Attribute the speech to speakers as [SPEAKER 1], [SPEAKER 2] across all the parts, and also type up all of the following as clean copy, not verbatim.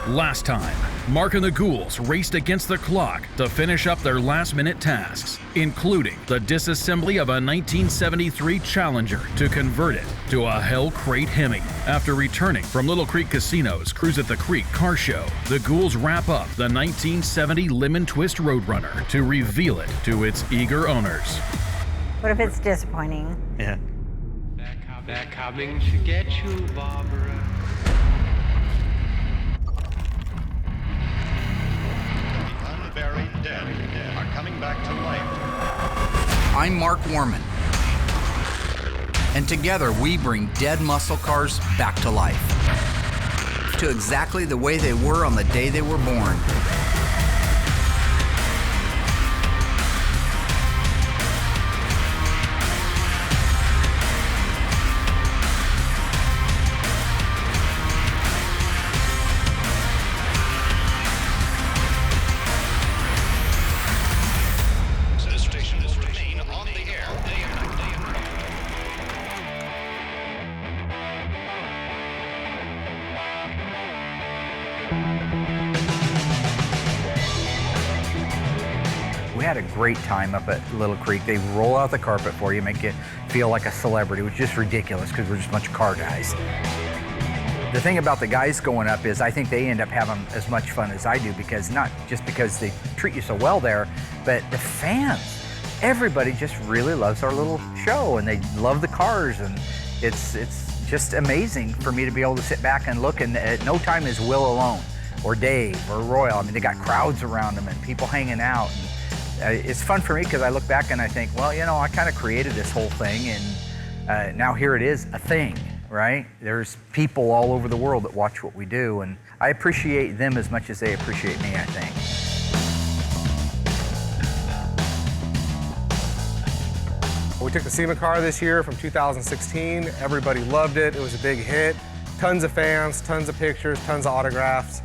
[SPEAKER 1] Last time, Mark and the Ghouls raced against the clock to finish up their last-minute tasks, including the disassembly of a 1973 Challenger to convert it to a Hell Crate Hemi. After returning from Little Creek Casino's Cruise at the Creek car show, the Ghouls wrap up the 1970 Lemon Twist Roadrunner to reveal it to its eager owners.
[SPEAKER 2] What if it's disappointing?
[SPEAKER 3] Yeah.
[SPEAKER 4] They're coming to get you, Barbara.
[SPEAKER 5] Unburied dead are coming back to life.
[SPEAKER 6] I'm Mark Warman, and together we bring dead muscle cars back to life, to exactly the way they were on the day they were born.
[SPEAKER 3] We had a great time up at Little Creek. They roll out the carpet for you, make you feel like a celebrity, which is just ridiculous because we're just a bunch of car guys. The thing about the guys going up is I think they end up having as much fun as I do, because not just because they treat you so well there, but the fans. Everybody just really loves our little show, and they love the cars, and it's just amazing for me to be able to sit back and look, and at no time is Will alone, or Dave, or Royal. I mean, they got crowds around them and people hanging out. And it's fun for me because I look back and I think, well, you know, I kind of created this whole thing, and now here it is, a thing, right? There's people all over the world that watch what we do, and I appreciate them as much as they appreciate me, I think.
[SPEAKER 7] We took the SEMA car this year from 2016. Everybody loved it. It was a big hit. Tons of fans, tons of pictures, tons of autographs,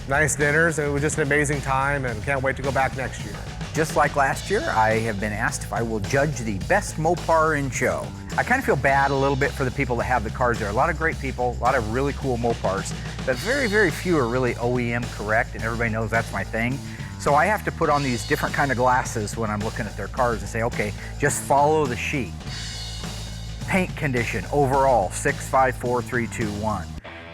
[SPEAKER 7] nice dinners. It was just an amazing time, and can't wait to go back next year.
[SPEAKER 3] Just like last year, I have been asked if I will judge the best Mopar in show. I kind of feel bad a little bit for the people that have the cars there. A lot of great people, a lot of really cool Mopars, but very, very few are really OEM correct, and everybody knows that's my thing. So I have to put on these different kind of glasses when I'm looking at their cars and say, okay, just follow the sheet. Paint condition, overall, 6, 5, 4, 3, 2, 1.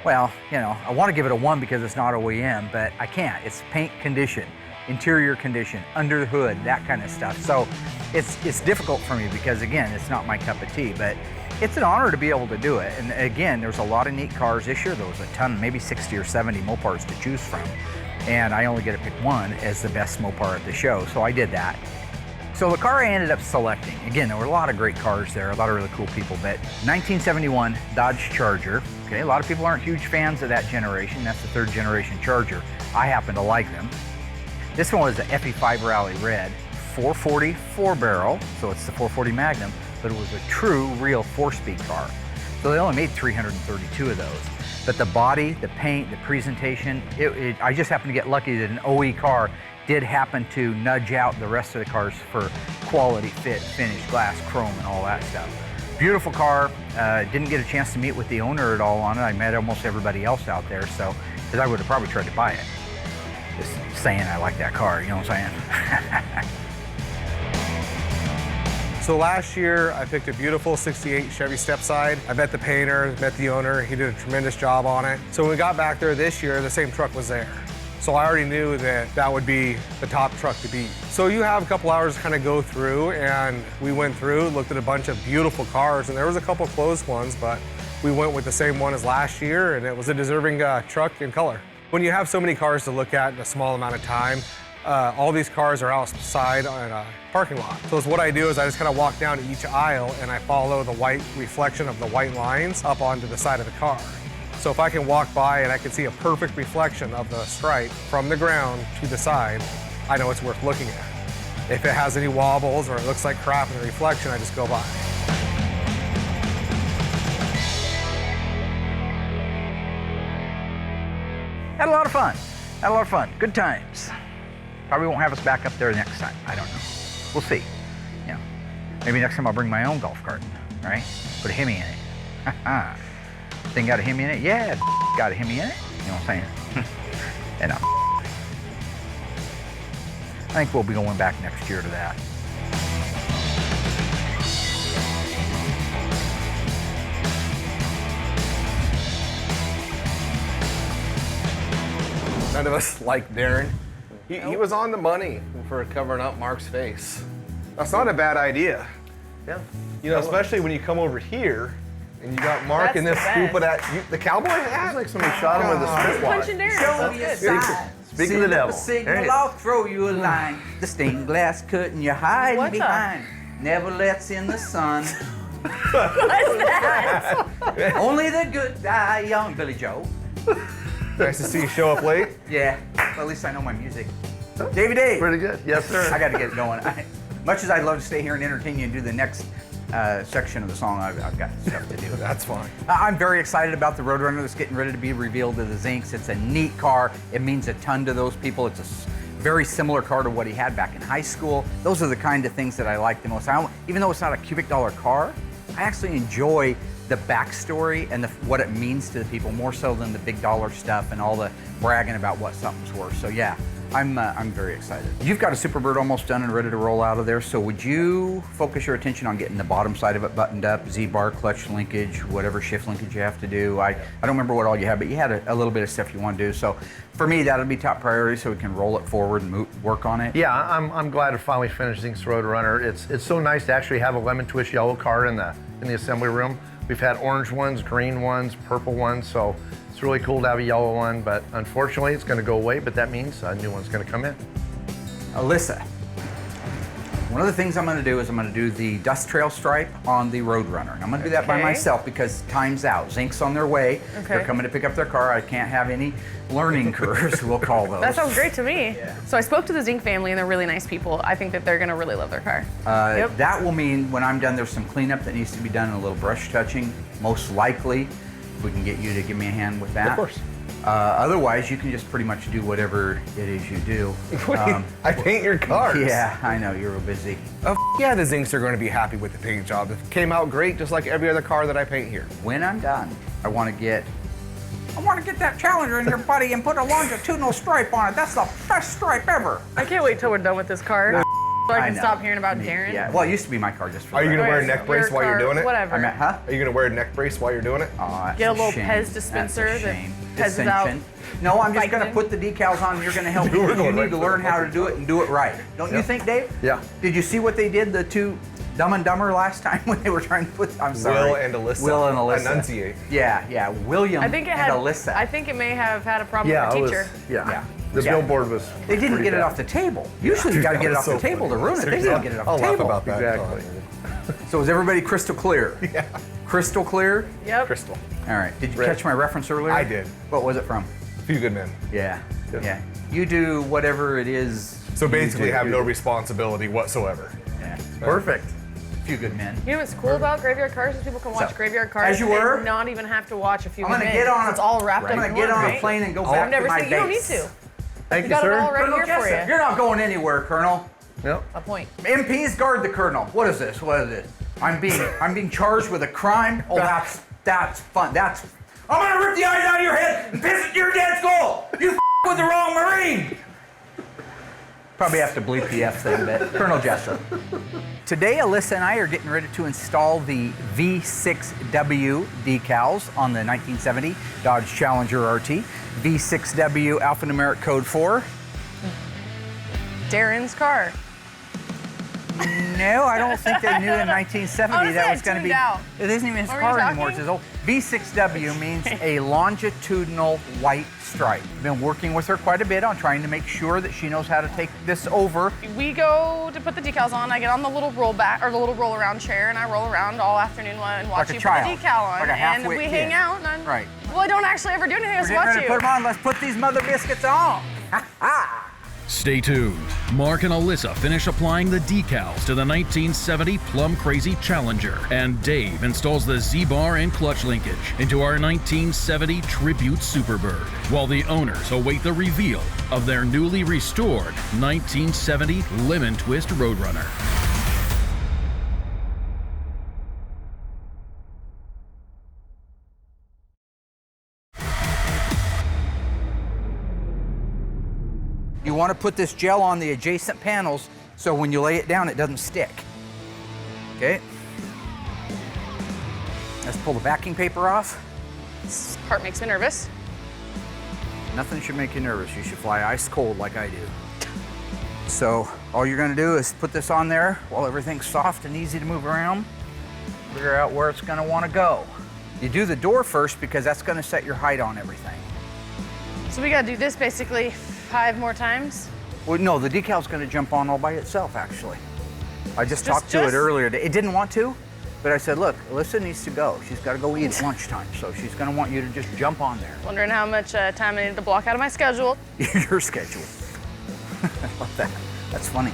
[SPEAKER 3] Well, you know, I want to give it a 1 because it's not OEM, but I can't. It's paint condition, interior condition, under the hood, that kind of stuff. So it's difficult for me because, again, it's not my cup of tea, but it's an honor to be able to do it. And again, there's a lot of neat cars this year. There was a ton, maybe 60 or 70 Mopars to choose from. And I only get to pick one as the best Mopar at the show, so I did that. So the car I ended up selecting, again, there were a lot of great cars there, a lot of really cool people, but 1971 Dodge Charger. Okay, a lot of people aren't huge fans of that generation. That's the 3rd generation Charger. I happen to like them. This one was the FE5 Rally Red, 440 4-barrel, so it's the 440 Magnum, but it was a true, real 4-speed car. So they only made 332 of those. But the body, the paint, the presentation, I just happened to get lucky that an OE car did happen to nudge out the rest of the cars for quality, fit, finish, glass, chrome, and all that stuff. Beautiful car. Didn't get a chance to meet with the owner at all on it. I met almost everybody else out there, so, because I would have probably tried to buy it. Just saying I like that car, you know what I'm saying?
[SPEAKER 7] So last year, I picked a beautiful 68 Chevy Stepside. I met the painter, met the owner. He did a tremendous job on it. So when we got back there this year, the same truck was there. So I already knew that that would be the top truck to beat. So you have a couple hours to kind of go through, and we went through, looked at a bunch of beautiful cars, and there was a couple close ones, but we went with the same one as last year, and it was a deserving truck in color. When you have so many cars to look at in a small amount of time, all these cars are outside on a parking lot. So what I do is I just kind of walk down each aisle and I follow the white reflection of the white lines up onto the side of the car. So if I can walk by and I can see a perfect reflection of the stripe from the ground to the side, I know it's worth looking at. If it has any wobbles or it looks like crap in the reflection, I just go by.
[SPEAKER 3] Had a lot of fun. Had a lot of fun. Good times. Probably won't have us back up there next time. I don't know. We'll see. You know, maybe next time I'll bring my own golf cart, right? Put a Hemi in it. Thing got a Hemi in it? Yeah, got a Hemi in it. You know what I'm saying? and I think we'll be going back next year to that.
[SPEAKER 7] None of us like Darren. He was on the money for covering up Mark's face. That's not a bad idea.
[SPEAKER 8] Yeah.
[SPEAKER 7] You know, especially when you come over here and you got Mark in this scooping at the cowboy hat.
[SPEAKER 8] It's like somebody shot him with a spitwad.
[SPEAKER 9] Punching Darren.
[SPEAKER 3] Show me
[SPEAKER 9] That's
[SPEAKER 3] a
[SPEAKER 9] good.
[SPEAKER 3] sign.
[SPEAKER 8] Speaking of the devil.
[SPEAKER 3] Signal, I'll throw you a line. The stained glass curtain you're hiding
[SPEAKER 9] What the-
[SPEAKER 3] behind never lets in the sun. Only the good die young, Billy Joe.
[SPEAKER 7] Nice to see you show up late.
[SPEAKER 3] Yeah, well, at least I know my music. Davey Dave.
[SPEAKER 8] Pretty good. Yes, sir.
[SPEAKER 3] I got to get it going. Much as I'd love to stay here and entertain you and do the next section of the song, I've got stuff to do.
[SPEAKER 7] That's fine.
[SPEAKER 3] I'm very excited about the Roadrunner that's getting ready to be revealed to the Zinks. It's a neat car. It means a ton to those people. It's a very similar car to what he had back in high school. Those are the kind of things that I like the most. Even though it's not a cubic dollar car, I actually enjoy the backstory and what it means to the people more so than the big dollar stuff and all the bragging about what something's worth. So yeah, I'm very excited. You've got a Superbird almost done and ready to roll out of there. So would you focus your attention on getting the bottom side of it buttoned up, Z-bar, clutch linkage, whatever shift linkage you have to do? I don't remember what all you had, but you had a little bit of stuff you want to do. So for me, that'll be top priority so we can roll it forward and work on it.
[SPEAKER 8] Yeah, I'm glad to finally finish Zink's Roadrunner. It's so nice to actually have a lemon twist yellow car in the assembly room. We've had orange ones, green ones, purple ones, so it's really cool to have a yellow one, but unfortunately it's going to go away, but that means a new one's going to come in.
[SPEAKER 3] Alyssa, one of the things I'm going to do is I'm going to do the dust trail stripe on the Roadrunner. And I'm going to do that by
[SPEAKER 9] Okay.
[SPEAKER 3] myself because time's out. Zink's on their way.
[SPEAKER 9] Okay.
[SPEAKER 3] They're coming to pick up their car. I can't have any learning curves, we'll call those.
[SPEAKER 9] That sounds great to me.
[SPEAKER 3] Yeah.
[SPEAKER 9] So I spoke to the Zink family, and they're really nice people. I think that they're gonna really love their car. Yep.
[SPEAKER 3] That will mean when I'm done, there's some cleanup that needs to be done and a little brush touching. Most likely, if we can get you to give me a hand with that.
[SPEAKER 7] Of course.
[SPEAKER 3] Otherwise, you can just pretty much do whatever it is you do.
[SPEAKER 7] I paint your cars.
[SPEAKER 3] Yeah, I know, you're real busy.
[SPEAKER 7] Yeah, the Zinks are going to be happy with the paint job. It came out great, just like every other car that I paint here.
[SPEAKER 3] When I'm done, I want to get that Challenger in your buddy and put a longitudinal stripe on it. That's the best stripe ever.
[SPEAKER 9] I can't wait till we're done with this car, so I can
[SPEAKER 3] know.
[SPEAKER 9] stop hearing about Darren.
[SPEAKER 3] Yeah, well, it used to be my car just for
[SPEAKER 7] Are you
[SPEAKER 3] that.
[SPEAKER 7] going to wear a
[SPEAKER 9] Your
[SPEAKER 7] neck brace while you're
[SPEAKER 9] car,
[SPEAKER 7] doing it?
[SPEAKER 9] Whatever.
[SPEAKER 3] I mean, huh?
[SPEAKER 7] Are you going to wear a neck brace while you're doing it?
[SPEAKER 3] Oh, that's
[SPEAKER 9] Get a little
[SPEAKER 3] shame.
[SPEAKER 9] Pez dispenser
[SPEAKER 3] That's a
[SPEAKER 9] that
[SPEAKER 3] shame.
[SPEAKER 9] pezzes out
[SPEAKER 3] Dissension. No, I'm just going to
[SPEAKER 9] Vicodin.
[SPEAKER 3] put the decals on and you're going to help me.
[SPEAKER 7] We're
[SPEAKER 3] You
[SPEAKER 7] going
[SPEAKER 3] need
[SPEAKER 7] right
[SPEAKER 3] to
[SPEAKER 7] for
[SPEAKER 3] learn
[SPEAKER 7] the
[SPEAKER 3] how to do it and do it right. Don't you think, Dave?
[SPEAKER 8] Yeah.
[SPEAKER 3] Did you see what they did, the two Dumb and Dumber last time when they were trying to put, I'm sorry.
[SPEAKER 7] Will and Alyssa.
[SPEAKER 3] Will and Alyssa.
[SPEAKER 7] Enunciate.
[SPEAKER 3] Yeah, William
[SPEAKER 9] I think it
[SPEAKER 3] and
[SPEAKER 9] had.
[SPEAKER 3] Alyssa.
[SPEAKER 9] I think it may have had a problem
[SPEAKER 8] Yeah,
[SPEAKER 9] with
[SPEAKER 8] it
[SPEAKER 9] the
[SPEAKER 8] was,
[SPEAKER 9] teacher.
[SPEAKER 8] yeah.
[SPEAKER 3] Yeah.
[SPEAKER 8] The billboard was
[SPEAKER 3] They didn't
[SPEAKER 8] pretty
[SPEAKER 3] get it
[SPEAKER 8] bad.
[SPEAKER 3] off the table. Usually you got to get it off the table to ruin it. They didn't get it off
[SPEAKER 7] I'll
[SPEAKER 3] the
[SPEAKER 7] laugh
[SPEAKER 3] table.
[SPEAKER 7] about that.
[SPEAKER 8] Exactly.
[SPEAKER 3] So is everybody crystal clear?
[SPEAKER 7] Yeah.
[SPEAKER 3] Crystal clear?
[SPEAKER 9] Yep.
[SPEAKER 7] Crystal.
[SPEAKER 3] All right. Did you
[SPEAKER 7] Red.
[SPEAKER 3] catch my reference earlier?
[SPEAKER 7] I did.
[SPEAKER 3] What was it from?
[SPEAKER 7] Few good men.
[SPEAKER 3] Yeah. Yeah. You do whatever it is.
[SPEAKER 7] So basically
[SPEAKER 3] you do.
[SPEAKER 7] have no responsibility whatsoever.
[SPEAKER 3] Yeah.
[SPEAKER 8] Perfect.
[SPEAKER 3] Few good men.
[SPEAKER 9] You know what's cool about Graveyard Cars is people can watch
[SPEAKER 3] So,
[SPEAKER 9] Graveyard Cars
[SPEAKER 3] as you were,
[SPEAKER 9] and not even have to watch a few
[SPEAKER 3] I'm gonna
[SPEAKER 9] minutes.
[SPEAKER 3] get on.
[SPEAKER 9] It's all wrapped up
[SPEAKER 3] I'm
[SPEAKER 9] in
[SPEAKER 3] gonna get
[SPEAKER 9] one,
[SPEAKER 3] on
[SPEAKER 9] right?
[SPEAKER 3] a plane and go
[SPEAKER 9] I've
[SPEAKER 3] back
[SPEAKER 9] never
[SPEAKER 3] to my
[SPEAKER 9] seen. You don't need
[SPEAKER 3] base.
[SPEAKER 9] to.
[SPEAKER 8] Thank
[SPEAKER 9] You
[SPEAKER 8] you,
[SPEAKER 9] got it
[SPEAKER 8] sir.
[SPEAKER 9] all right
[SPEAKER 3] Colonel
[SPEAKER 9] here for
[SPEAKER 3] Jessup,
[SPEAKER 9] you.
[SPEAKER 3] you're not going anywhere, Colonel.
[SPEAKER 8] Yep.
[SPEAKER 9] A point.
[SPEAKER 3] MPs guard the Colonel. What is this? What is this? I'm being charged with a crime. Oh, that's fun. I'm gonna rip the eyes out of your head and piss at your dad's skull. You with the wrong Marine. Probably have to bleep the F thing, but Colonel Jessup. Today, Alyssa and I are getting ready to install the V6W decals on the 1970 Dodge Challenger RT. V6W alphanumeric code 4.
[SPEAKER 9] Darren's car.
[SPEAKER 3] No, I don't think they knew in 1970
[SPEAKER 9] Honestly,
[SPEAKER 3] that
[SPEAKER 9] I
[SPEAKER 3] was going to
[SPEAKER 9] tuned
[SPEAKER 3] be.
[SPEAKER 9] out.
[SPEAKER 3] It isn't even his
[SPEAKER 9] What were
[SPEAKER 3] car
[SPEAKER 9] you
[SPEAKER 3] anymore. It's
[SPEAKER 9] talking?
[SPEAKER 3] his old. V6W means a longitudinal white stripe. Been working with her quite a bit on trying to make sure that she knows how to take this over.
[SPEAKER 9] We go to put the decals on. I get on the little roll back or the little roll around chair, and I roll around all afternoon and watch
[SPEAKER 3] Like a
[SPEAKER 9] you
[SPEAKER 3] child.
[SPEAKER 9] put the decal on.
[SPEAKER 3] Like a
[SPEAKER 9] and
[SPEAKER 3] half-wit
[SPEAKER 9] we
[SPEAKER 3] kid.
[SPEAKER 9] hang out. And I'm,
[SPEAKER 3] Right.
[SPEAKER 9] Well, I don't actually ever do anything. I
[SPEAKER 3] We're
[SPEAKER 9] just
[SPEAKER 3] getting
[SPEAKER 9] watch
[SPEAKER 3] ready to
[SPEAKER 9] you.
[SPEAKER 3] put them on. Let's put these mother biscuits on.
[SPEAKER 1] Stay tuned. Mark and Alyssa finish applying the decals to the 1970 Plum Crazy Challenger, and Dave installs the Z-bar and clutch linkage into our 1970 Tribute Superbird, while the owners await the reveal of their newly restored 1970 Lemon Twist Roadrunner.
[SPEAKER 3] You want to put this gel on the adjacent panels so when you lay it down, it doesn't stick. Okay. Let's pull the backing paper off.
[SPEAKER 9] This part makes me nervous.
[SPEAKER 3] Nothing should make you nervous. You should fly ice cold like I do. So all you're gonna do is put this on there while everything's soft and easy to move around. Figure out where it's gonna wanna go. You do the door first because that's gonna set your height on everything.
[SPEAKER 9] So we gotta do this basically 5 more times?
[SPEAKER 3] Well, no, the decal's gonna jump on all by itself, actually. I just talked to it earlier. It didn't want to, but I said, look, Alyssa needs to go. She's gotta go eat at lunchtime, so she's gonna want you to just jump on there.
[SPEAKER 9] Wondering how much time I need to block out of my schedule.
[SPEAKER 3] Your schedule. I love that. That's funny.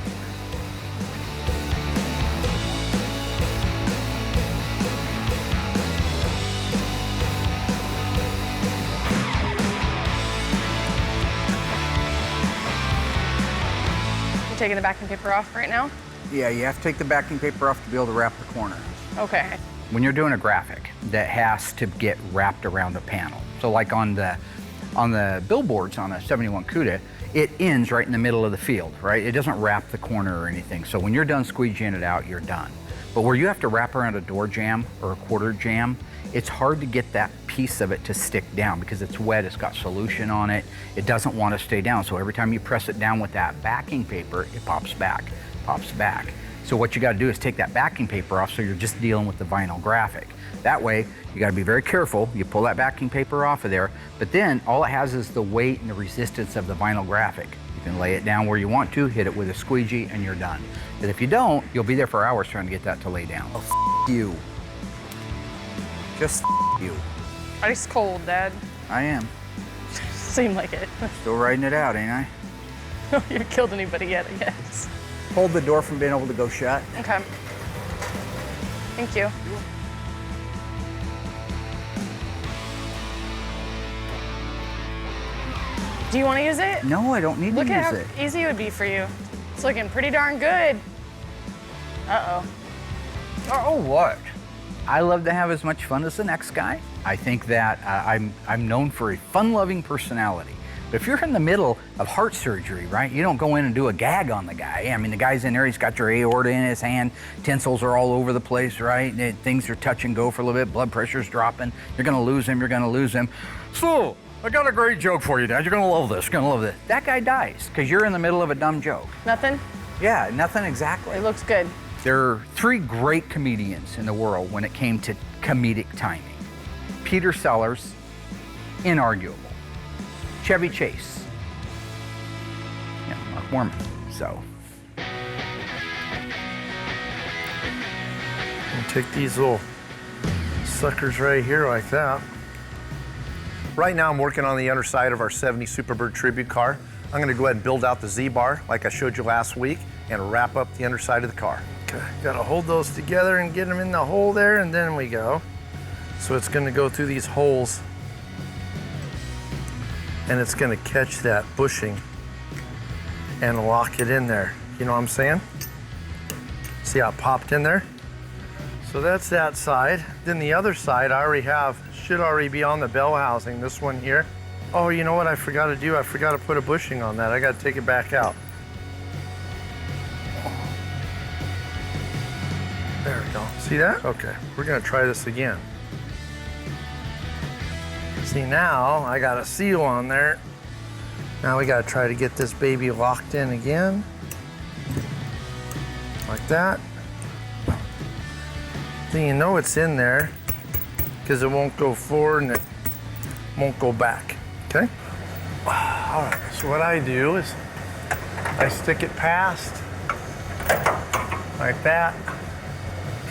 [SPEAKER 9] You're taking the backing paper off right now?
[SPEAKER 3] Yeah, you have to take the backing paper off to be able to wrap the corner.
[SPEAKER 9] Okay.
[SPEAKER 3] When you're doing a graphic that has to get wrapped around a panel, so like on the billboards on a 71 CUDA, it ends right in the middle of the field, right? It doesn't wrap the corner or anything. So when you're done squeegeeing it out, you're done. But where you have to wrap around a door jamb or a quarter jamb, it's hard to get that piece of it to stick down because it's wet, it's got solution on it. It doesn't want to stay down. So every time you press it down with that backing paper, it pops back, pops back. So what you got to do is take that backing paper off so you're just dealing with the vinyl graphic. That way, you got to be very careful. You pull that backing paper off of there, but then all it has is the weight and the resistance of the vinyl graphic. You can lay it down where you want to, hit it with a squeegee, and you're done. But if you don't, you'll be there for hours trying to get that to lay down. Oh, you. Just you.
[SPEAKER 9] Ice cold, Dad.
[SPEAKER 3] I am.
[SPEAKER 9] Seemed like it.
[SPEAKER 3] Still riding it out, ain't I?
[SPEAKER 9] You haven't killed anybody yet, I guess.
[SPEAKER 3] Hold the door from being able to go shut.
[SPEAKER 9] Okay. Thank you. Do you want to use it?
[SPEAKER 3] No, I don't need to use it.
[SPEAKER 9] Look at how easy it would be for you. It's looking pretty darn good. Uh-oh.
[SPEAKER 3] Oh, what? I love to have as much fun as the next guy. I think that I'm known for a fun-loving personality. But if you're in the middle of heart surgery, right, you don't go in and do a gag on the guy. I mean, the guy's in there, he's got your aorta in his hand, tensils are all over the place, right? Things are touch and go for a little bit, blood pressure's dropping. You're gonna lose him, you're gonna lose him. So, I got a great joke for you, Dad. You're gonna love this, you're gonna love this. That guy dies, because you're in the middle of a dumb joke.
[SPEAKER 9] Nothing?
[SPEAKER 3] Yeah, nothing exactly.
[SPEAKER 9] It looks good.
[SPEAKER 3] There are 3 great comedians in the world when it came to comedic timing. Peter Sellers, inarguable. Chevy Chase, Mark Mormon, so.
[SPEAKER 8] And take these little suckers right here like that. Right now I'm working on the underside of our 70 Superbird Tribute car. I'm gonna go ahead and build out the Z-bar like I showed you last week and wrap up the underside of the car. Okay, gotta hold those together and get them in the hole there, and then we go. So it's gonna go through these holes and it's gonna catch that bushing and lock it in there. You know what I'm saying? See how it popped in there? So that's that side. Then the other side I already have, should already be on the bell housing, this one here. Oh, you know what I forgot to do? I forgot to put a bushing on that. I gotta take it back out. There we go. See that? Okay, we're gonna try this again. See, now I got a seal on there. Now we gotta try to get this baby locked in again. Like that. Then you know it's in there because it won't go forward and it won't go back, okay? All right, so what I do is I stick it past like that.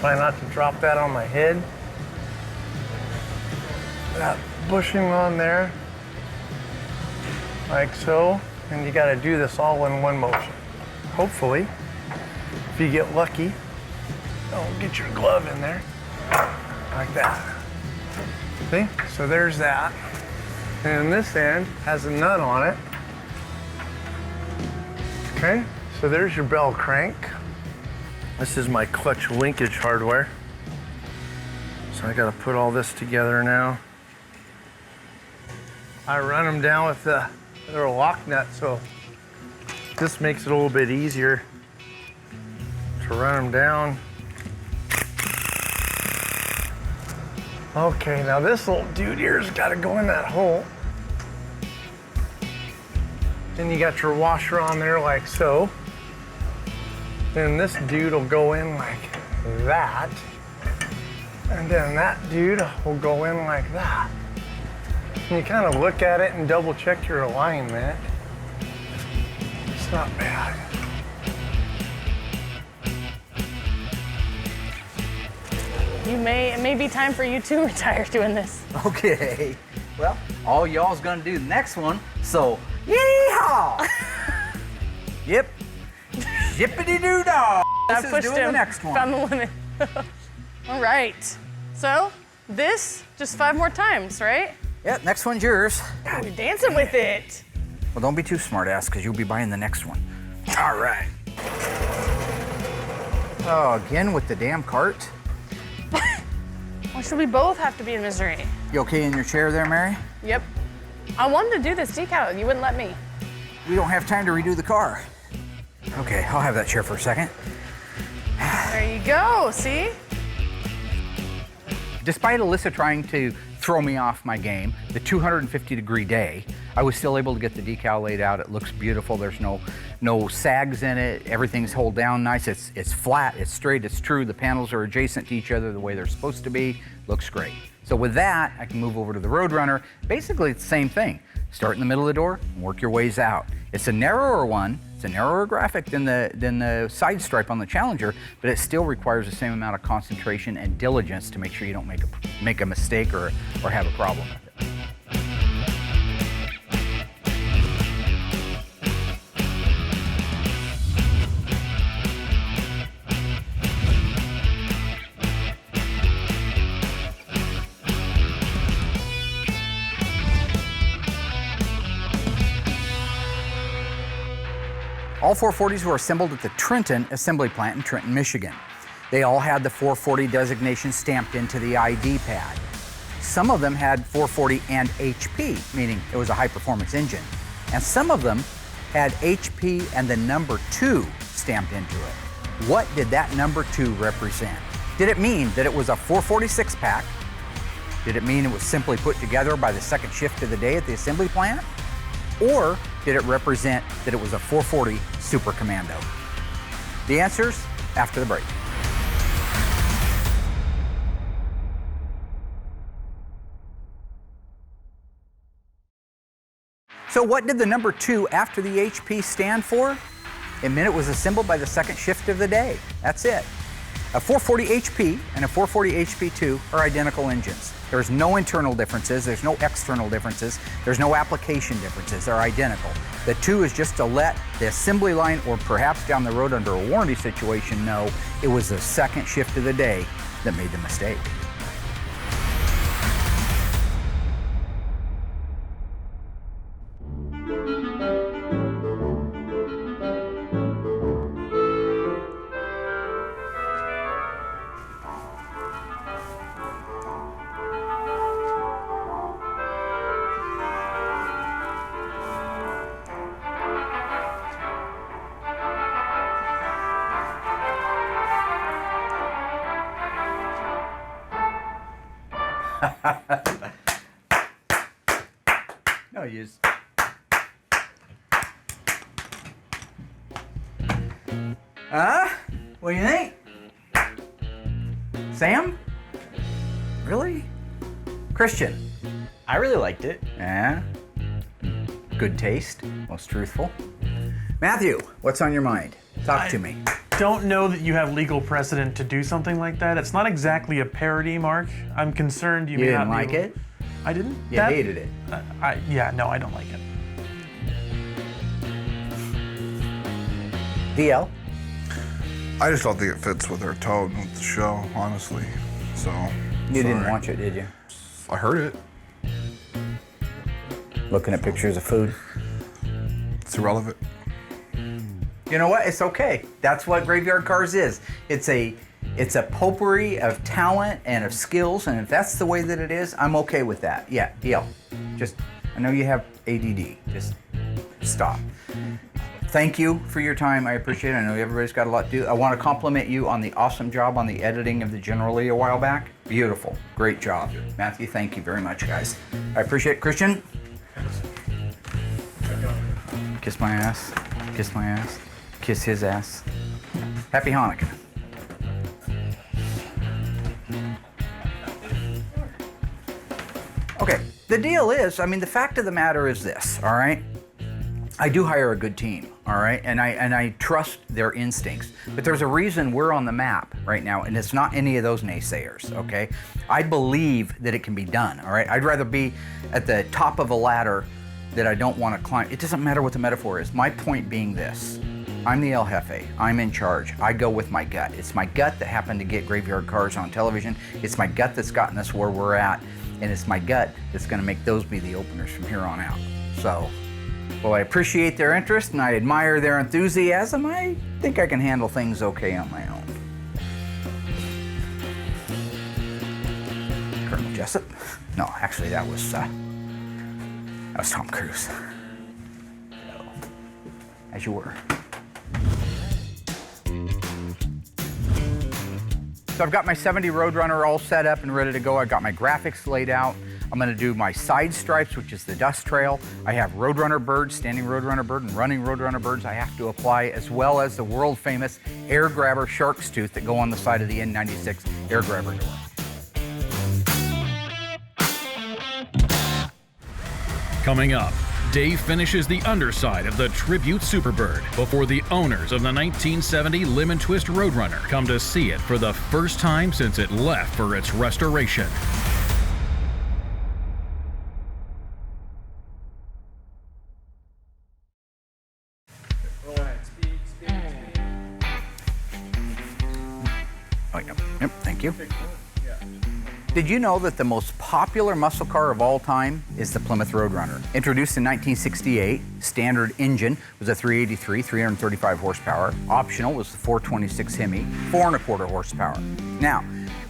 [SPEAKER 8] Try not to drop that on my head. That bushing on there, like so, and you gotta do this all in one motion. Hopefully, if you get lucky, don't get your glove in there, like that. See, so there's that. And this end has a nut on it. Okay, so there's your bell crank. This is my clutch linkage hardware. So I gotta put all this together now. I run them down with the little lock nut so this makes it a little bit easier to run them down. Okay, now this little dude here's got to go in that hole. Then you got your washer on there like so. Then this dude will go in like that. And then that dude will go in like that. And you kind of look at it and double check your alignment. It's not bad.
[SPEAKER 9] It may be time for you to retire doing this.
[SPEAKER 3] Okay. Well, all y'all's gonna do the next one, so yeehaw! Yep. Shippity-doo-dah!
[SPEAKER 9] I
[SPEAKER 3] This is
[SPEAKER 9] pushed
[SPEAKER 3] doing
[SPEAKER 9] him.
[SPEAKER 3] the next one.
[SPEAKER 9] Found the limit. All right. So this just 5 more times, right?
[SPEAKER 3] Yep, next one's yours.
[SPEAKER 9] God, you're dancing with it.
[SPEAKER 3] Well, don't be too smart-ass, because you'll be buying the next one. All right. Oh, again with the damn cart.
[SPEAKER 9] Why should we both have to be in misery?
[SPEAKER 3] You okay in your chair there, Mary?
[SPEAKER 9] Yep. I wanted to do this decal. You wouldn't let me.
[SPEAKER 3] We don't have time to redo the car. Okay, I'll have that chair for a second.
[SPEAKER 9] There you go. See?
[SPEAKER 3] Despite Alyssa trying to throw me off my game, the 250-degree day, I was still able to get the decal laid out. It looks beautiful. There's no sags in it. Everything's held down nice. It's flat, it's straight, it's true. The panels are adjacent to each other the way they're supposed to be. Looks great. So with that, I can move over to the Roadrunner. Basically, it's the same thing. Start in the middle of the door and work your ways out. It's a narrower one. It's a narrower graphic than the side stripe on the Challenger, but it still requires the same amount of concentration and diligence to make sure you don't make a mistake or have a problem with it. All 440s were assembled at the Trenton Assembly Plant in Trenton, Michigan. They all had the 440 designation stamped into the ID pad. Some of them had 440 and HP, meaning it was a high-performance engine. And some of them had HP and the number 2 stamped into it. What did that number 2 represent? Did it mean that it was a 446 pack? Did it mean it was simply put together by the second shift of the day at the assembly plant? Or did it represent that it was a 440 Super Commando? The answers after the break. So what did the number 2 after the HP stand for? It meant it was assembled by the second shift of the day. That's it. A 440 HP and a 440 HP2 are identical engines. There's no internal differences, there's no external differences, there's no application differences, they're identical. The 2 is just to let the assembly line, or perhaps down the road under a warranty situation, know it was the second shift of the day that made the mistake. No, you just... What do you think? Sam? Really? Christian?
[SPEAKER 10] I really liked it.
[SPEAKER 3] Yeah? Good taste, most truthful. Matthew, what's on your mind? Talk to me.
[SPEAKER 11] Don't know that you have legal precedent to do something like that. It's not exactly a parody, Mark. I'm concerned you may
[SPEAKER 3] didn't
[SPEAKER 11] not
[SPEAKER 3] like
[SPEAKER 11] be able...
[SPEAKER 3] it?
[SPEAKER 11] I didn't?
[SPEAKER 3] You hated it?
[SPEAKER 11] Yeah, no, I don't like it.
[SPEAKER 3] DL?
[SPEAKER 12] I just don't think it fits with their tone with the show, honestly. So,
[SPEAKER 3] You didn't watch it, did you?
[SPEAKER 12] I heard it.
[SPEAKER 3] Looking at pictures of food?
[SPEAKER 12] It's irrelevant.
[SPEAKER 3] You know what? It's okay. That's what Graveyard Carz is. It's a potpourri of talent and of skills, and if that's the way that it is, I'm okay with that. Yeah, deal. Just, I know you have ADD. Just stop. thank you for your time. I appreciate it. I know everybody's got a lot to do. I want to compliment you on the awesome job on the editing of the General Lee a while back. Beautiful. Great job. Matthew, thank you very much, guys. I appreciate it. Christian? Kiss my ass. Kiss my ass. Kiss his ass. Happy Hanukkah. Okay, the deal is, I mean, the fact of the matter is this, all right? I do hire a good team, all right? And I trust their instincts. But there's a reason we're on the map right now, and it's not any of those naysayers, okay? I believe that it can be done, all right? I'd rather be at the top of a ladder that I don't want to climb. It doesn't matter what the metaphor is. My point being this. I'm the El Jefe. I'm in charge. I go with my gut. It's my gut that happened to get Graveyard Carz on television. It's my gut that's gotten us where we're at. And it's my gut that's going to make those be the openers from here on out. So, well, I appreciate their interest and I admire their enthusiasm. I think I can handle things okay on my own. Colonel Jessup? No, actually, that was Tom Cruise. So, as you were. So I've got my 70 Roadrunner all set up and ready to go. I've got my graphics laid out. I'm gonna do my side stripes, which is the dust trail. I have Roadrunner birds, standing Roadrunner bird and running Roadrunner birds I have to apply, as well as the world famous air grabber shark's tooth that go on the side of the N96 air grabber door.
[SPEAKER 1] Coming up, Dave finishes the underside of the Tribute Superbird before the owners of the 1970 Lemon Twist Roadrunner come to see it for the first time since it left for its restoration.
[SPEAKER 3] Oh, yep, thank you. Did you know that the most popular muscle car of all time is the Plymouth Roadrunner? Introduced in 1968, standard engine was a 383, 335 horsepower. Optional was the 426 Hemi, 4¼ horsepower. Now,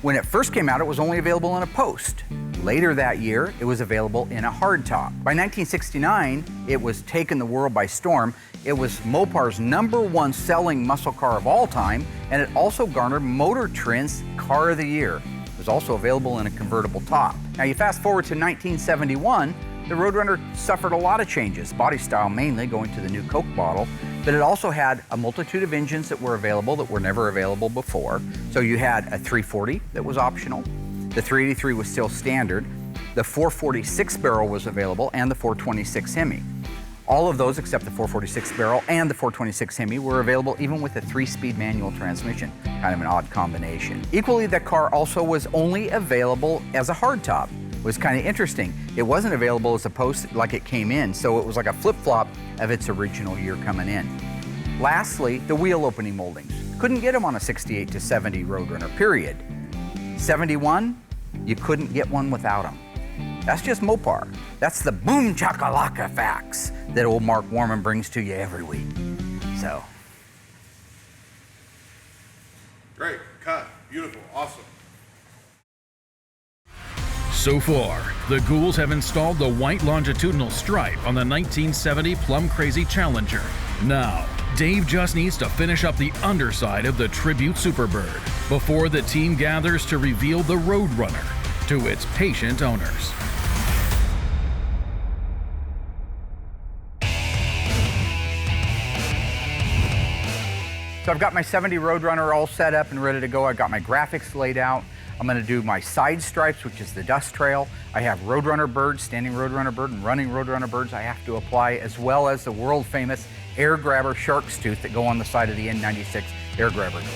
[SPEAKER 3] when it first came out, it was only available in a post. Later that year, it was available in a hardtop. By 1969, it was taken the world by storm. It was Mopar's #1 selling muscle car of all time, and it also garnered Motor Trend's Car of the Year. It was also available in a convertible top. Now you fast forward to 1971, the Roadrunner suffered a lot of changes, body style mainly, going to the new Coke bottle, but it also had a multitude of engines that were available that were never available before. So you had a 340 that was optional, the 383 was still standard, the 446 barrel was available, and the 426 Hemi. All of those except the 446 barrel and the 426 Hemi were available even with a 3-speed manual transmission. Kind of an odd combination. Equally, the car also was only available as a hardtop. It was kind of interesting. It wasn't available as a post like it came in, so it was like a flip-flop of its original year coming in. Lastly, the wheel opening moldings. Couldn't get them on a 68 to 70 Roadrunner, period. 71, you couldn't get one without them. That's just Mopar. That's the boom chakalaka facts that old Mark Warman brings to you every week. So.
[SPEAKER 12] Great, cut, beautiful, awesome.
[SPEAKER 1] So far, the Ghouls have installed the white longitudinal stripe on the 1970 Plum Crazy Challenger. Now, Dave just needs to finish up the underside of the Tribute Superbird before the team gathers to reveal the Roadrunner to its patient owners.
[SPEAKER 3] So I've got my 70 Roadrunner all set up and ready to go. I've got my graphics laid out. I'm gonna do my side stripes, which is the dust trail. I have Roadrunner birds, standing Roadrunner bird and running Roadrunner birds I have to apply, as well as the world famous air grabber shark's tooth that go on the side of the N96 air grabber door.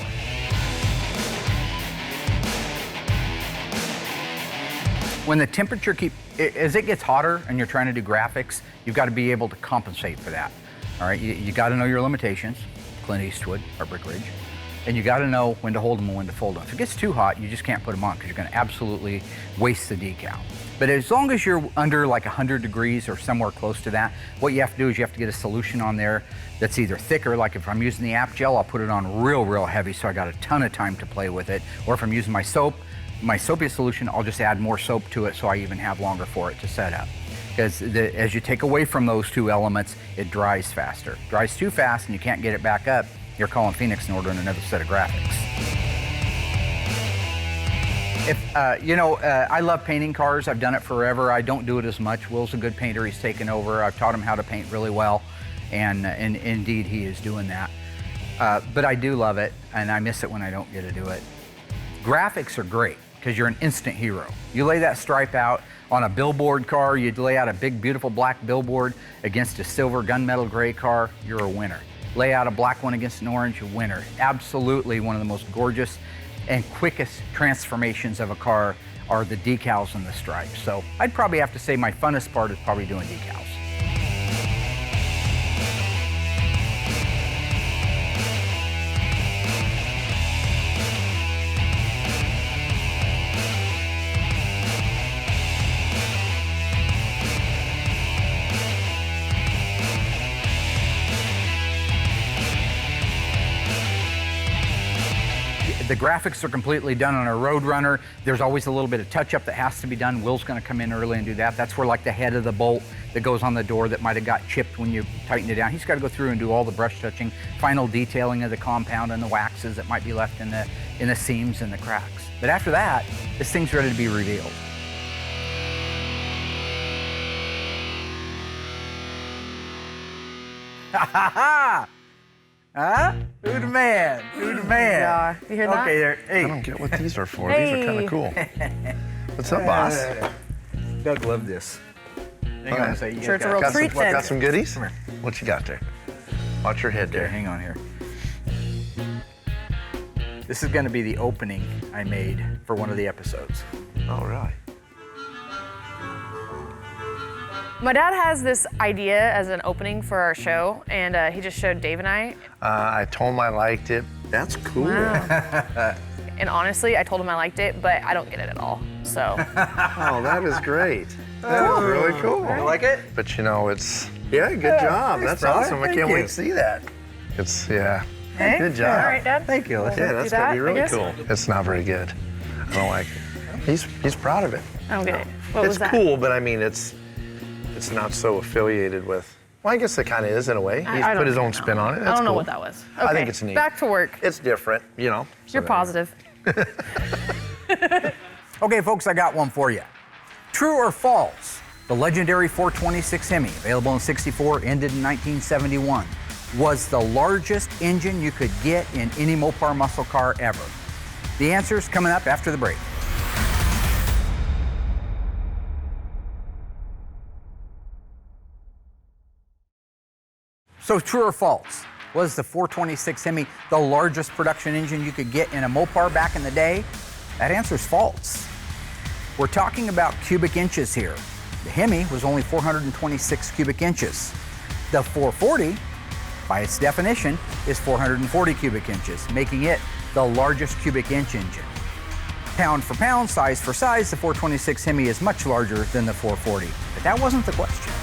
[SPEAKER 3] When the temperature as it gets hotter and you're trying to do graphics, you've got to be able to compensate for that. All right, you got to know your limitations. Clint Eastwood, or Brick Ridge. And you got to know when to hold them and when to fold them. If it gets too hot, you just can't put them on because you're going to absolutely waste the decal. But as long as you're under like 100 degrees or somewhere close to that, what you have to do is you have to get a solution on there that's either thicker, like if I'm using the app gel, I'll put it on real heavy so I got a ton of time to play with it. Or if I'm using my soapiest solution, I'll just add more soap to it so I even have longer for it to set up. because as you take away from those two elements, it dries faster. Dries too fast and you can't get it back up, you're calling Phoenix and ordering another set of graphics. I love painting cars. I've done it forever. I don't do it as much. Will's a good painter. He's taken over. I've taught him how to paint really well, and indeed he is doing that. But I do love it, and I miss it when I don't get to do it. Graphics are great because you're an instant hero. You lay that stripe out on a billboard car, you lay out a big, beautiful black billboard against a silver gunmetal gray car, you're a winner. Lay out a black one against an orange, a winner. Absolutely one of the most gorgeous and quickest transformations of a car are the decals and the stripes. So I'd probably have to say my funnest part is probably doing decals. The graphics are completely done on a Roadrunner. There's always a little bit of touch-up that has to be done. Will's gonna come in early and do that. That's where like the head of the bolt that goes on the door that might have got chipped when you tightened it down. He's gotta go through and do all the brush touching, final detailing of the compound and the waxes that might be left in the seams and the cracks. But after that, this thing's ready to be revealed. Ha ha ha! Huh? Who the man? Who the man?
[SPEAKER 9] Yeah, you hear that?
[SPEAKER 3] Okay, there. Hey.
[SPEAKER 8] I don't get what these are for.
[SPEAKER 9] Hey.
[SPEAKER 8] These are kind of cool. What's up, boss?
[SPEAKER 3] Doug loved this. Hang on a second.
[SPEAKER 9] Sure it's a real treat then.
[SPEAKER 8] Got some goodies? What you got there? Watch your head there.
[SPEAKER 3] Hang on here. This is going to be the opening I made for one of the episodes.
[SPEAKER 8] All right.
[SPEAKER 9] My dad has this idea as an opening for our show, and he just showed Dave and I.
[SPEAKER 8] I told him I liked it. That's cool.
[SPEAKER 9] Wow. And honestly, I told him I liked it, but I don't get it at all, so.
[SPEAKER 8] Oh, that is great. That's really cool.
[SPEAKER 3] You like it?
[SPEAKER 8] But you know, yeah, good job.
[SPEAKER 3] Thanks,
[SPEAKER 8] That's
[SPEAKER 3] brother.
[SPEAKER 8] awesome. I
[SPEAKER 3] Thank
[SPEAKER 8] can't
[SPEAKER 3] you.
[SPEAKER 8] wait to see that. Yeah.
[SPEAKER 3] Hey,
[SPEAKER 8] Good job.
[SPEAKER 9] All right, Dad.
[SPEAKER 3] Thank you.
[SPEAKER 8] Yeah, that's
[SPEAKER 9] that,
[SPEAKER 8] gonna be
[SPEAKER 9] I
[SPEAKER 8] really
[SPEAKER 9] guess?
[SPEAKER 8] cool. It's not very good. I don't like it. He's proud of it.
[SPEAKER 9] I don't get it. What was
[SPEAKER 8] It's
[SPEAKER 9] that?
[SPEAKER 8] cool, but I mean, it's not so affiliated with. Well, I guess it kind of is in a way. He's
[SPEAKER 9] I
[SPEAKER 8] put
[SPEAKER 9] don't
[SPEAKER 8] his own
[SPEAKER 9] know.
[SPEAKER 8] spin on it.
[SPEAKER 9] I
[SPEAKER 8] That's
[SPEAKER 9] don't know
[SPEAKER 8] cool.
[SPEAKER 9] what that was.
[SPEAKER 8] I think
[SPEAKER 9] Okay,
[SPEAKER 8] it's neat.
[SPEAKER 9] Back to work.
[SPEAKER 8] It's different, you know. so
[SPEAKER 9] You're
[SPEAKER 8] there.
[SPEAKER 9] positive.
[SPEAKER 3] Okay, folks, I got one for you. True or false? The legendary 426 Hemi, available in '64, ended in 1971, was the largest engine you could get in any Mopar muscle car ever. The answer's coming up after the break. So true or false? Was the 426 Hemi the largest production engine you could get in a Mopar back in the day? That answer's false. We're talking about cubic inches here. The Hemi was only 426 cubic inches. The 440, by its definition, is 440 cubic inches, making it the largest cubic inch engine. Pound for pound, size for size, the 426 Hemi is much larger than the 440. But that wasn't the question.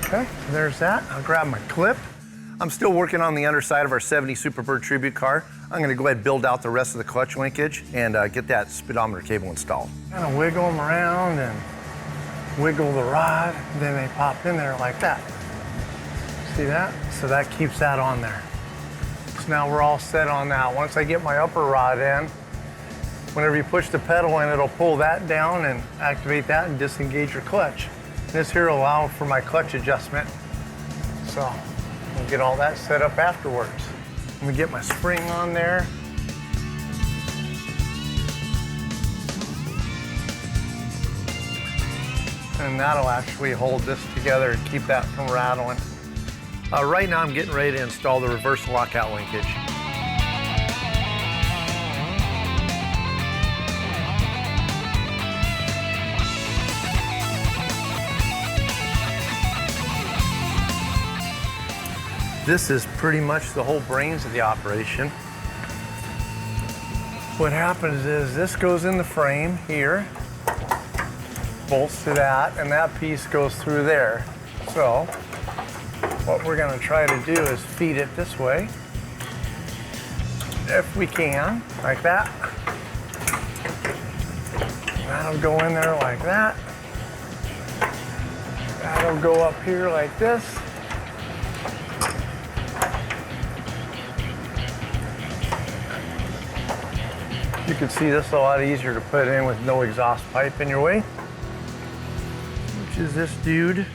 [SPEAKER 8] Okay, there's that. I'll grab my clip. I'm still working on the underside of our 70 Superbird Tribute car. I'm gonna go ahead and build out the rest of the clutch linkage and get that speedometer cable installed. Kind of wiggle them around and wiggle the rod, then they pop in there like that. See that? So that keeps that on there. So now we're all set on that. Once I get my upper rod in, whenever you push the pedal in, it'll pull that down and activate that and disengage your clutch. This here will allow for my clutch adjustment. So we'll get all that set up afterwards. Let me get my spring on there. And that'll actually hold this together and keep that from rattling. Right now I'm getting ready to install the reverse lockout linkage. This is pretty much the whole brains of the operation. What happens is this goes in the frame here, bolts to that, and that piece goes through there. So what we're gonna try to do is feed it this way, if we can, like that. That'll go in there like that. That'll go up here like this. You can see this a lot easier to put in with no exhaust pipe in your way, which is this dude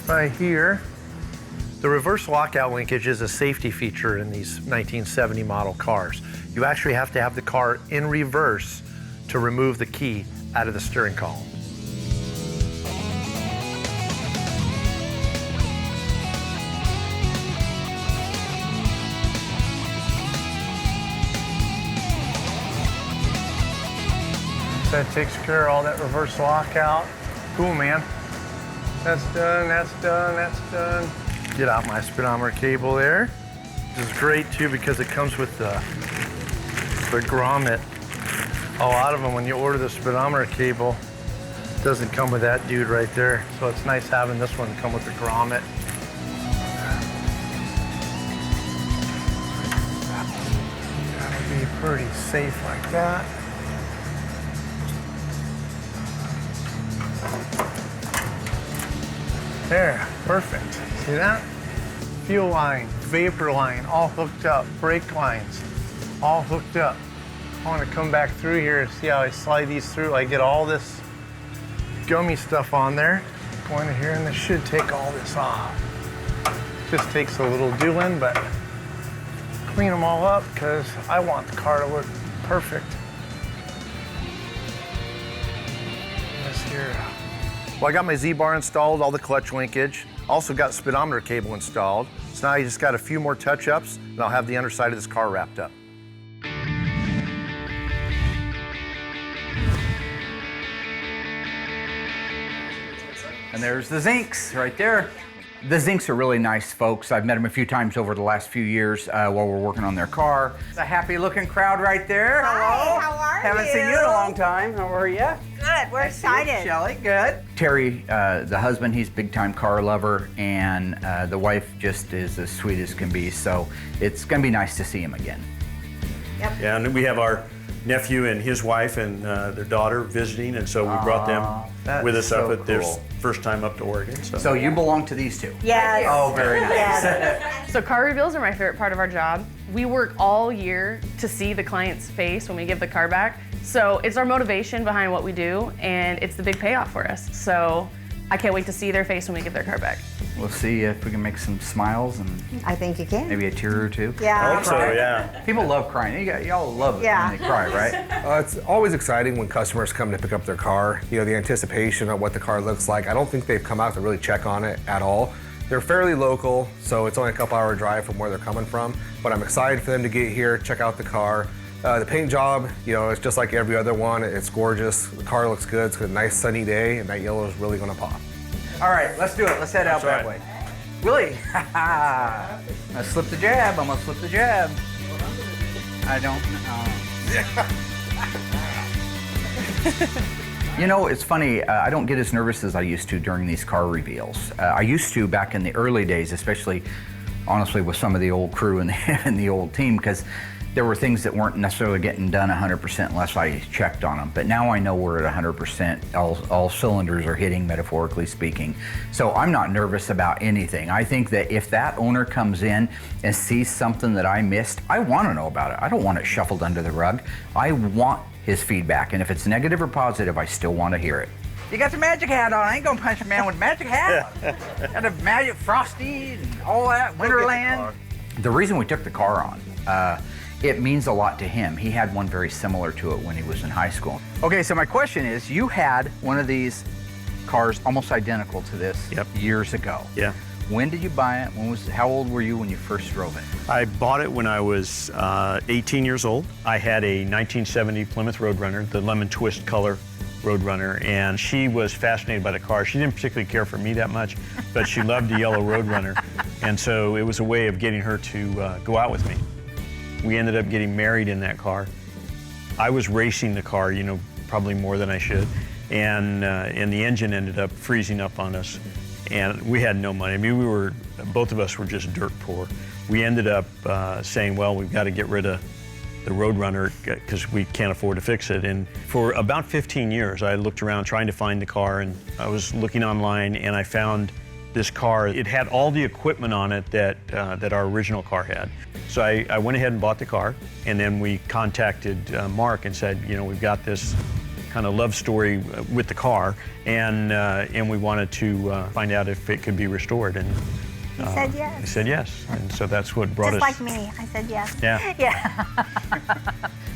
[SPEAKER 8] right here. The reverse lockout linkage is a safety feature in these 1970 model cars. You actually have to have the car in reverse to remove the key out of the steering column. That takes care of all that reverse lockout. Cool, man. That's done, that's done, that's done. Get out my speedometer cable there. This is great too because it comes with the grommet. A lot of them, when you order the speedometer cable, it doesn't come with that dude right there. So it's nice having this one come with the grommet. That'll be pretty safe like that. There, perfect. See that? Fuel line, vapor line, all hooked up. Brake lines, all hooked up. I want to come back through here and see how I slide these through. I get all this gummy stuff on there. Go into here and this should take all this off. Just takes a little doing, but clean them all up because I want the car to look perfect. This here. Well, I got my Z-bar installed, all the clutch linkage. Also got speedometer cable installed. So now you just got a few more touch-ups and I'll have the underside of this car wrapped up.
[SPEAKER 3] And there's the Zincs right there. The Zincs are really nice folks. I've met them a few times over the last few years while we're working on their car. It's a happy-looking crowd right there.
[SPEAKER 2] Hi, how are you?
[SPEAKER 3] Haven't seen you in a long time. How are you?
[SPEAKER 2] Good, we're excited.
[SPEAKER 3] Shelly, good. Terry, the husband, he's a big-time car lover, and the wife just is as sweet as can be, so it's gonna be nice to see him again.
[SPEAKER 2] Yep.
[SPEAKER 10] Yeah, and we have our nephew and his wife and their daughter visiting, and so we brought them with us up at their first time up to Oregon.
[SPEAKER 3] So you belong to these two?
[SPEAKER 2] Yes.
[SPEAKER 3] Oh, very nice.
[SPEAKER 2] Yes.
[SPEAKER 9] So car reveals are my favorite part of our job. We work all year to see the client's face when we give the car back. So it's our motivation behind what we do, and it's the big payoff for us. So I can't wait to see their face when we give their car back.
[SPEAKER 3] We'll see if we can make some smiles and
[SPEAKER 2] I think you can.
[SPEAKER 3] maybe a tear or two.
[SPEAKER 2] Yeah.
[SPEAKER 10] I hope so, yeah.
[SPEAKER 3] People love crying. Y'all love it
[SPEAKER 2] Yeah.
[SPEAKER 3] when they cry, right?
[SPEAKER 7] It's always exciting when customers come to pick up their car. You know, the anticipation of what the car looks like. I don't think they've come out to really check on it at all. They're fairly local, so it's only a couple-hour drive from where they're coming from. But I'm excited for them to get here, check out the car. The paint job, you know, it's just like every other one. It's gorgeous. The car looks good. It's a nice sunny day, and that yellow is really going to pop.
[SPEAKER 3] All right, let's do it. Let's head out that way. Willie, I'm gonna slip the jab. I'm gonna slip the jab. I don't know. You know, it's funny, I don't get as nervous as I used to during these car reveals. I used to back in the early days, especially, honestly, with some of the old crew and the old team, because there were things that weren't necessarily getting done 100% unless I checked on them. But now I know we're at 100%. All cylinders are hitting, metaphorically speaking. So I'm not nervous about anything. I think that if that owner comes in and sees something that I missed, I want to know about it. I don't want it shuffled under the rug. I want his feedback. And if it's negative or positive, I still want to hear it. You got the magic hat on. I ain't gonna punch a man with a magic hat. Got the magic Frosty and all that, Winterland. The reason we took the car on, it means a lot to him. He had one very similar to it when he was in high school. Okay, so my question is, you had one of these cars almost identical to this years ago.
[SPEAKER 10] Yeah.
[SPEAKER 3] When did you buy it? How old were you when you first drove it?
[SPEAKER 10] I bought it when I was 18 years old. I had a 1970 Plymouth Roadrunner, the lemon twist color Roadrunner, and she was fascinated by the car. She didn't particularly care for me that much, but she loved the yellow Roadrunner, and so it was a way of getting her to go out with me. We ended up getting married in that car. I was racing the car, you know, probably more than I should, and the engine ended up freezing up on us, and we had no money. I mean, both of us were just dirt poor. We ended up saying, well, we've got to get rid of the Roadrunner because we can't afford to fix it. And for about 15 years, I looked around trying to find the car, and I was looking online, and I found this car. It had all the equipment on it that our original car had. So I went ahead and bought the car, and then we contacted Mark and said, you know, we've got this kind of love story with the car, and we wanted to find out if it could be restored. And
[SPEAKER 2] he said yes.
[SPEAKER 10] He said yes, and so that's what brought
[SPEAKER 2] Just
[SPEAKER 10] us.
[SPEAKER 2] like me, I said yes.
[SPEAKER 10] Yeah.
[SPEAKER 2] Yeah.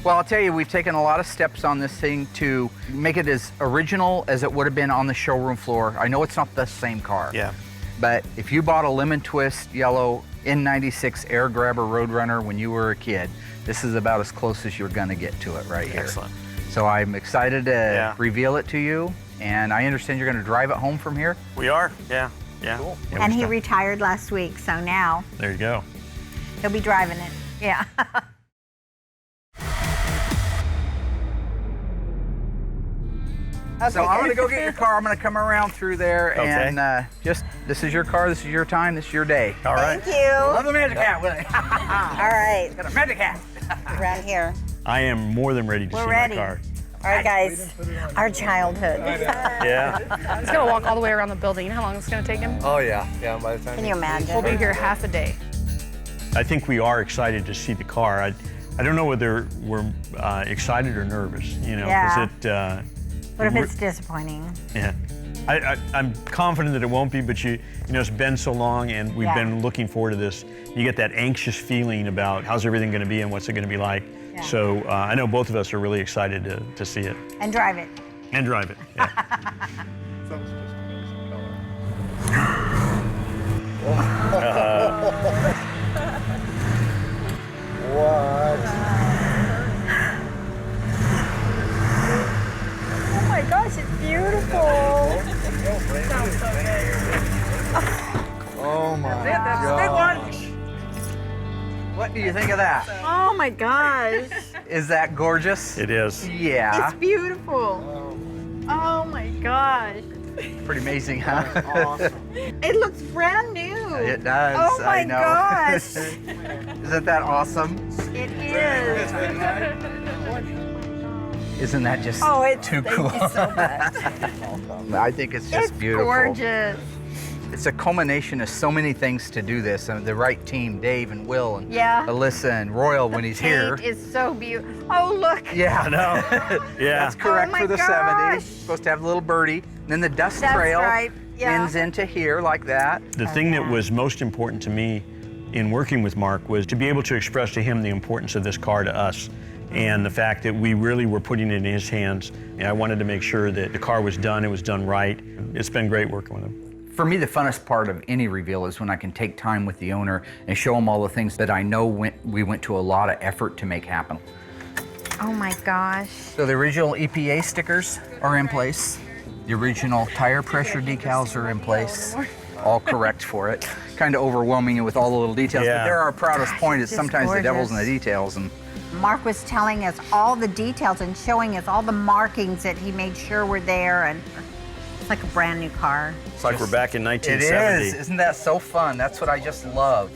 [SPEAKER 3] Well, I'll tell you, we've taken a lot of steps on this thing to make it as original as it would have been on the showroom floor. I know it's not the same car.
[SPEAKER 10] Yeah.
[SPEAKER 3] But if you bought a lemon twist yellow N96 air grabber Roadrunner when you were a kid, this is about as close as you're gonna get to it right here.
[SPEAKER 10] Excellent.
[SPEAKER 3] So I'm excited to reveal it to you, and I understand you're gonna drive it home from here?
[SPEAKER 10] We are, yeah. Cool. Yeah,
[SPEAKER 2] And he retired last week, so now
[SPEAKER 10] there you go.
[SPEAKER 2] he'll be driving it. Yeah.
[SPEAKER 3] So I'm gonna go get your car. I'm gonna come around through there, and this is your car, this is your time, this is your day.
[SPEAKER 10] All right.
[SPEAKER 2] Thank you.
[SPEAKER 3] Love the magic hat, Willie.
[SPEAKER 2] All right.
[SPEAKER 3] Got a magic hat.
[SPEAKER 2] Around here.
[SPEAKER 10] I am more than ready to see
[SPEAKER 2] ready.
[SPEAKER 10] my car.
[SPEAKER 2] All right, guys. Our childhood.
[SPEAKER 10] Yeah.
[SPEAKER 9] He's gonna walk all the way around the building. You know how long it's gonna take him?
[SPEAKER 7] Oh yeah, by the time.
[SPEAKER 2] Can you imagine?
[SPEAKER 9] We'll be here half a day.
[SPEAKER 10] I think we are excited to see the car. I don't know whether we're excited or nervous, you know, because
[SPEAKER 2] what if it's disappointing?
[SPEAKER 10] Yeah. I'm confident that it won't be, but you know, it's been so long, and we've been looking forward to this. You get that anxious feeling about how's everything going to be and what's it going to be like. Yeah. So I know both of us are really excited to see it.
[SPEAKER 2] And drive it.
[SPEAKER 10] And drive it, yeah.
[SPEAKER 2] Oh my gosh, it's beautiful. Sounds so good.
[SPEAKER 7] Oh my
[SPEAKER 3] That's the big one. What do you think of that?
[SPEAKER 2] Oh my gosh.
[SPEAKER 3] Is that gorgeous?
[SPEAKER 10] It is.
[SPEAKER 3] Yeah.
[SPEAKER 2] It's beautiful. Oh my gosh.
[SPEAKER 3] Pretty amazing, huh?
[SPEAKER 7] Awesome.
[SPEAKER 2] It looks brand new.
[SPEAKER 3] It does.
[SPEAKER 2] Oh my
[SPEAKER 3] I know.
[SPEAKER 2] gosh.
[SPEAKER 3] Isn't that awesome?
[SPEAKER 2] It is.
[SPEAKER 3] Isn't that just
[SPEAKER 2] It's
[SPEAKER 3] too cool?
[SPEAKER 2] Thank you so much.
[SPEAKER 3] I think it's just beautiful.
[SPEAKER 2] Gorgeous.
[SPEAKER 3] It's a culmination of so many things to do this, and the right team, Dave and Will and Alyssa and Royal when he's here.
[SPEAKER 2] Paint is so beautiful. Oh, look.
[SPEAKER 3] Yeah,
[SPEAKER 10] I know. Yeah.
[SPEAKER 3] That's correct
[SPEAKER 2] Oh
[SPEAKER 3] for the
[SPEAKER 2] my
[SPEAKER 3] 70s. Supposed to have a little birdie. And then the dust trail ends into here like that.
[SPEAKER 10] The thing that was most important to me in working with Mark was to be able to express to him the importance of this car to us, and the fact that we really were putting it in his hands. And I wanted to make sure that the car was done, it was done right. It's been great working with him.
[SPEAKER 3] For me, the funnest part of any reveal is when I can take time with the owner and show him all the things that I know we went to a lot of effort to make happen.
[SPEAKER 2] Oh my gosh.
[SPEAKER 3] So the original EPA stickers are in place. The original tire pressure decals are in place. All correct for it. Kind of overwhelming you with all the little details, but they're our proudest point is
[SPEAKER 2] it's
[SPEAKER 3] sometimes
[SPEAKER 2] gorgeous.
[SPEAKER 3] the devil's in the details. And
[SPEAKER 2] Mark was telling us all the details and showing us all the markings that he made sure were there, and it's like a brand new car.
[SPEAKER 10] It's like we're back in
[SPEAKER 3] it
[SPEAKER 10] 1970.
[SPEAKER 3] is. Isn't that so fun? That's what I just love.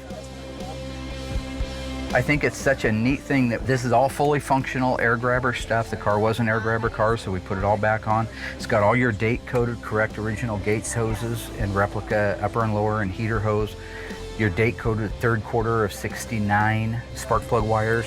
[SPEAKER 3] I think it's such a neat thing that this is all fully functional air grabber stuff. The car was an air grabber car, so we put it all back on. It's got all your date-coded, correct original Gates hoses and replica upper and lower and heater hose. Your date-coded third quarter of '69 spark plug wires.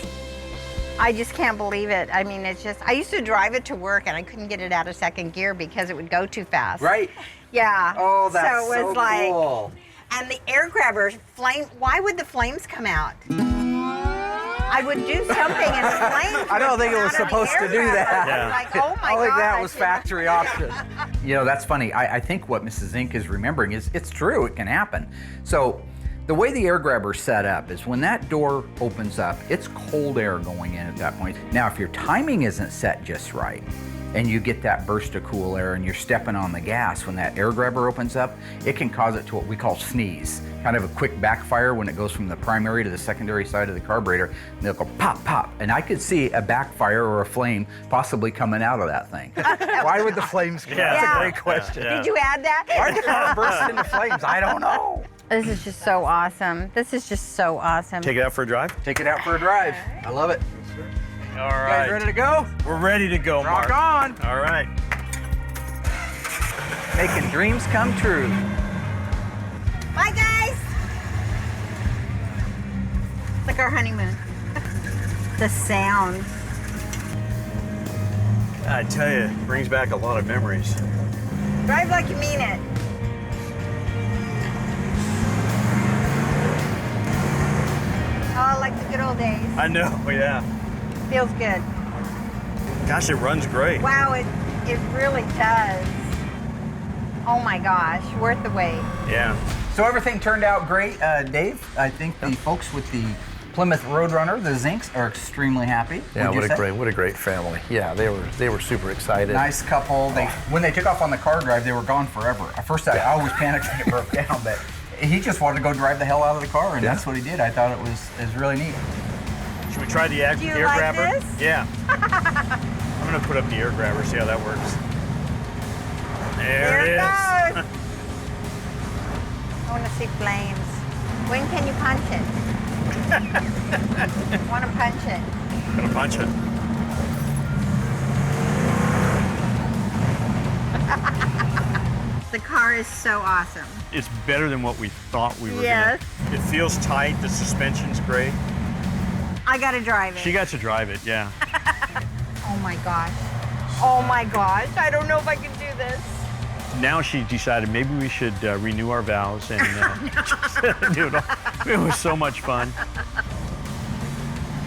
[SPEAKER 2] I just can't believe it. I mean, it's just, I used to drive it to work and I couldn't get it out of second gear because it would go too fast.
[SPEAKER 3] Right.
[SPEAKER 2] Yeah.
[SPEAKER 3] Oh, that's
[SPEAKER 2] so it was like,
[SPEAKER 3] cool.
[SPEAKER 2] And the air grabbers, why would the flames come out? I would do something and the flames
[SPEAKER 3] I don't
[SPEAKER 2] would
[SPEAKER 3] think it
[SPEAKER 2] come
[SPEAKER 3] was
[SPEAKER 2] out of the
[SPEAKER 3] supposed to
[SPEAKER 2] air
[SPEAKER 3] do that.
[SPEAKER 2] grabber.
[SPEAKER 10] Yeah.
[SPEAKER 2] Like, oh my
[SPEAKER 3] I think that
[SPEAKER 2] gosh.
[SPEAKER 3] was factory option. You know, that's funny. I think what Mrs. Zink is remembering is it's true, it can happen. So the way the air grabber is set up is when that door opens up, it's cold air going in at that point. Now, if your timing isn't set just right, and you get that burst of cool air and you're stepping on the gas, when that air grabber opens up, it can cause it to what we call sneeze. Kind of a quick backfire when it goes from the primary to the secondary side of the carburetor, and they'll go pop, pop. And I could see a backfire or a flame possibly coming out of that thing. Why would the flames come out? That's a great question.
[SPEAKER 2] Did you add that?
[SPEAKER 3] Why did the car burst into flames? I don't know.
[SPEAKER 2] This is just so awesome. This is just so awesome.
[SPEAKER 10] Take it out for a drive?
[SPEAKER 3] Take it out for a drive. I love it.
[SPEAKER 10] All
[SPEAKER 3] You
[SPEAKER 10] right.
[SPEAKER 3] guys ready to go?
[SPEAKER 10] We're ready to go,
[SPEAKER 3] Rock
[SPEAKER 10] Mark.
[SPEAKER 3] on.
[SPEAKER 10] All right.
[SPEAKER 3] Making dreams come true.
[SPEAKER 2] Bye, guys. It's like our honeymoon. The sound.
[SPEAKER 10] I tell you, it brings back a lot of memories.
[SPEAKER 2] Drive like you mean it. Oh, like the good old days.
[SPEAKER 10] I know, yeah.
[SPEAKER 2] Feels good.
[SPEAKER 10] Gosh, it runs great.
[SPEAKER 2] Wow, it really does. Oh my gosh, worth the wait.
[SPEAKER 10] Yeah.
[SPEAKER 3] So everything turned out great, Dave. I think the folks with the Plymouth Roadrunner, the Zinks, are extremely happy.
[SPEAKER 8] Yeah,
[SPEAKER 3] Would you say?
[SPEAKER 8] what a great family. Yeah, they were super excited.
[SPEAKER 3] Nice couple. When they took off on the car drive, they were gone forever. At first, I always panicked when it broke down, but he just wanted to go drive the hell out of the car, and that's what he did. I thought it was really neat.
[SPEAKER 10] Should we try the air
[SPEAKER 2] Do you
[SPEAKER 10] grabber?
[SPEAKER 2] like this?
[SPEAKER 10] Yeah. I'm gonna put up the air grabber, see how that works. There it is.
[SPEAKER 2] Goes. I want to see flames. When can you punch it? I want to punch it.
[SPEAKER 10] Gonna punch it.
[SPEAKER 2] The car is so awesome.
[SPEAKER 10] It's better than what we thought we were
[SPEAKER 2] Yes.
[SPEAKER 10] gonna. It feels tight, the suspension's great.
[SPEAKER 2] I got to drive it.
[SPEAKER 10] She got to drive it, yeah.
[SPEAKER 2] Oh my gosh. Oh my gosh. I don't know if I can do this.
[SPEAKER 10] Now she decided maybe we should renew our vows and do it all. It was so much fun.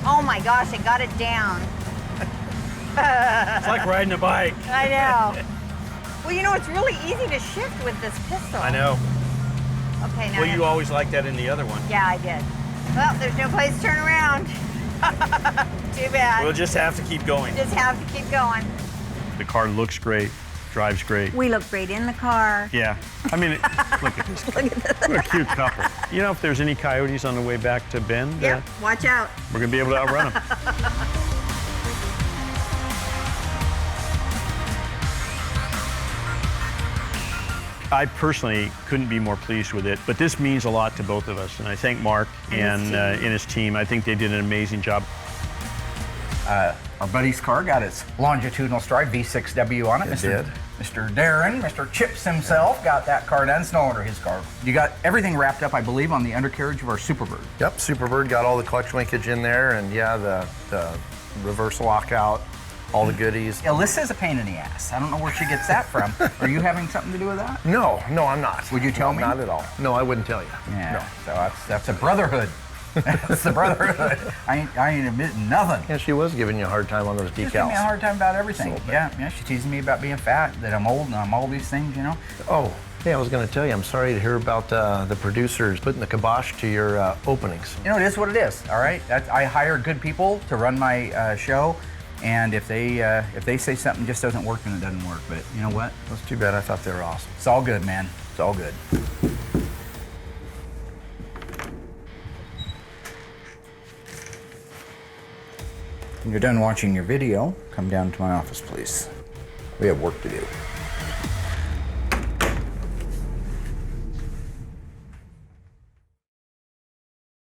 [SPEAKER 2] Oh my gosh, I got it down.
[SPEAKER 10] It's like riding a bike.
[SPEAKER 2] I know. Well, you know, it's really easy to shift with this pistol.
[SPEAKER 10] I know.
[SPEAKER 2] Okay, now.
[SPEAKER 10] Well, you always liked that in the other one.
[SPEAKER 2] Yeah, I did. Well, there's no place to turn around. Too bad.
[SPEAKER 10] We'll just have to keep going.
[SPEAKER 2] Just have to keep going.
[SPEAKER 10] The car looks great, drives great.
[SPEAKER 2] We look great in the car.
[SPEAKER 10] Yeah. I mean, look at this.
[SPEAKER 2] Look at this.
[SPEAKER 10] What a cute couple. You know, if there's any coyotes on the way back to Bend,
[SPEAKER 2] Yep, watch out.
[SPEAKER 10] we're going to be able to outrun them. I personally couldn't be more pleased with it, but this means a lot to both of us, and I thank Mark and his team. I think they did an amazing job.
[SPEAKER 3] Our buddy's car got its longitudinal stride V6W on it.
[SPEAKER 8] It did.
[SPEAKER 3] Mr. Darren, Mr. Chips himself, got that car done. It's no longer his car. You got everything wrapped up, I believe, on the undercarriage of our Superbird.
[SPEAKER 8] Yep, Superbird got all the clutch linkage in there, and yeah, the reverse lockout, all the goodies.
[SPEAKER 3] Alyssa's a pain in the ass. I don't know where she gets that from. Are you having something to do with that?
[SPEAKER 8] No, I'm not.
[SPEAKER 3] Would you tell me?
[SPEAKER 8] Not at all. No, I wouldn't tell you.
[SPEAKER 3] Yeah.
[SPEAKER 8] No.
[SPEAKER 3] So that's a brotherhood. That's the brotherhood. I ain't admitting nothing.
[SPEAKER 8] Yeah, she was giving you a hard time on those decals.
[SPEAKER 3] She's giving me a hard time about everything. Yeah, she's teasing me about being fat, that I'm old, and I'm all these things, you know.
[SPEAKER 8] Oh, yeah, I was going to tell you, I'm sorry to hear about the producers putting the kibosh to your openings.
[SPEAKER 3] You know, it is what it is, all right? I hire good people to run my show, and if they say something just doesn't work, then it doesn't work. But you know what?
[SPEAKER 8] That's too bad. I thought they were awesome.
[SPEAKER 3] It's all good, man. It's all good. When you're done watching your video, come down to my office, please. We have work to do.